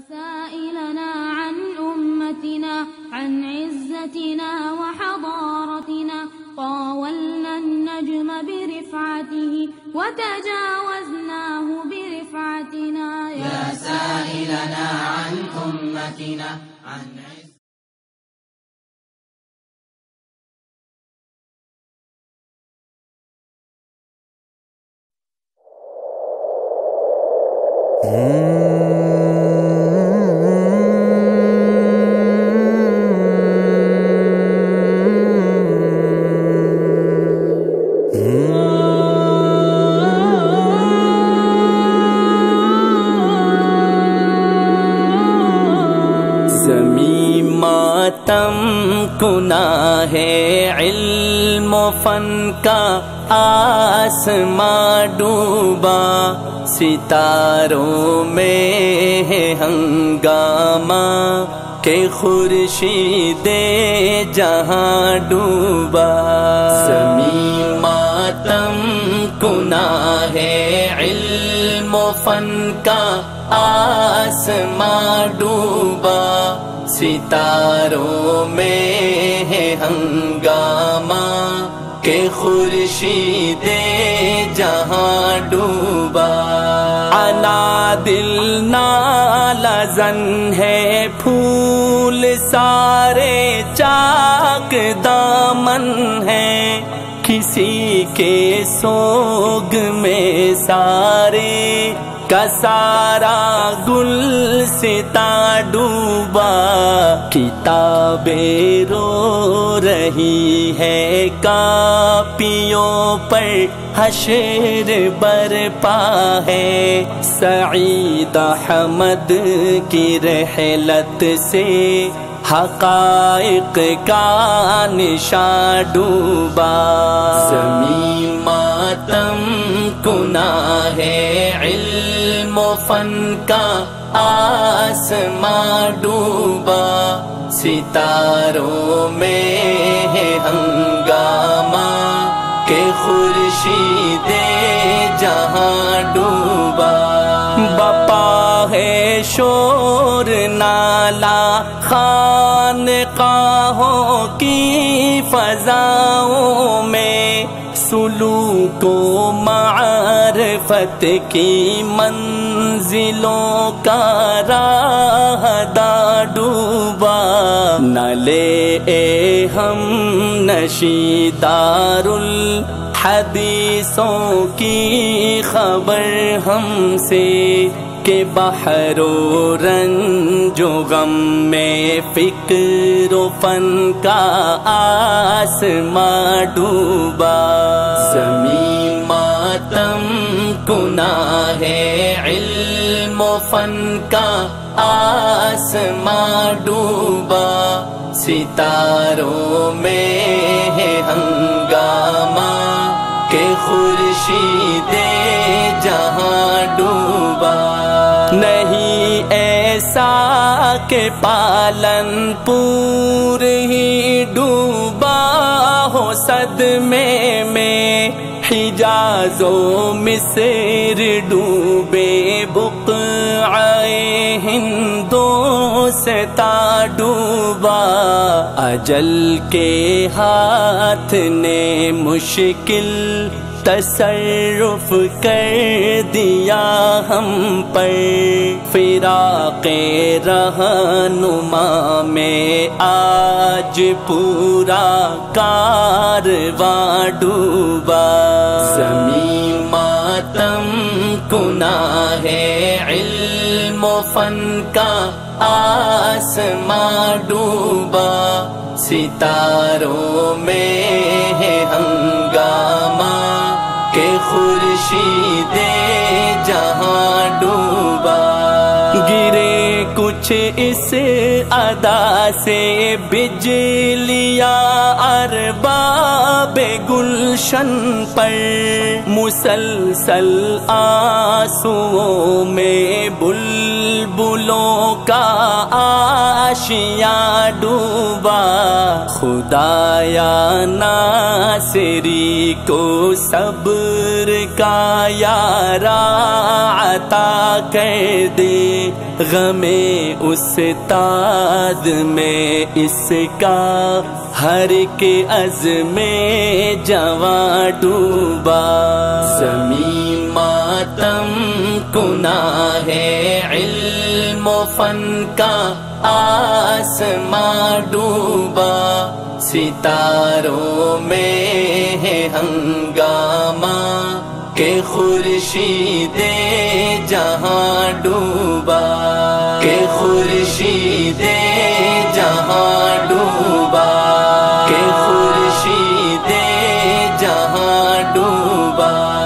سائلنا عن أمتنا عن عزتنا وحضارتنا طاولنا النجم برفعته وتجاوزناه برفعتنا يا سائلنا عن أمتنا عن زمین ماتم کنا ہے علم و فن کا آسماں ڈوبا ستاروں میں ہے ہنگامہ کہ خورشید جہاں ڈوبا زمین ماتم کنا ہے علم و فن کا آسماں ڈوبا ستاروں میں ہے ہنگامہ کہ خورشید جہاں ڈوبا انا دل نالہ زن ہے پھول سارے چاک دامن ہے کسی کے سوگ میں سارے کا سارا گل ستا ڈوبا کتابیں رو رہی ہے کاپیوں پر حشر برپا ہے سعید احمد کی رحلت سے حقائق کا نشاں ڈوبا زمین ماتم کنا ہے علم و فن کا آسماں ڈوبا ستاروں میں ہے ہنگامہ کہ خورشید جہاں ڈوبا بپا ہے شور نالا خانقاہوں کی فضاؤں میں سلوک و معرفت کی منزلوں کا راہداں ڈوبا نہ لے اے ہم نشی دار الحدیثوں کی خبر ہم سے کہ بحر و رنج و غم میں فکر و فن کا آسماں ڈوبا زمین ماتم کنا ہے علم و فن کا آسماں ڈوبا ستاروں میں ہے ہنگامہ کہ خورشید جہاں ڈوبا نہیں ایسا کہ پالن پور ہی ڈوبا ہو صدمے میں حجاز و مصر ڈوبے بقعۂ ہندوستا ڈوبا اجل کے ہاتھ نے مشکل تصرف کر دیا ہم پر فراق رہنما میں آج پورا کارواں ڈوبا زمین ماتم کنا ہے علم و فن کا آسماں ڈوبا ستاروں میں ہے ہنگامہ کہ خورشید جہاں ڈوبا گرے کچھ اس ادا سے بجلیاں ارباب گلشن پر مسلسل آنسوؤں میں بلبلوں کا آشیاں ڈوبا خدایا ناصری کو صبر کا یارا عطا کر دے غم استاد میں اس کا ہر کے عزم جواں ڈوبا. زمین ماتم کنا ہے علم و فن کا آسماں ڈوبا. ستاروں میں ہے ہنگامہ کہ خورشید جہاں ڈوبا. کہ خورشید جہاں ڈوبا. کہ خورشید جہاں ڈوبا.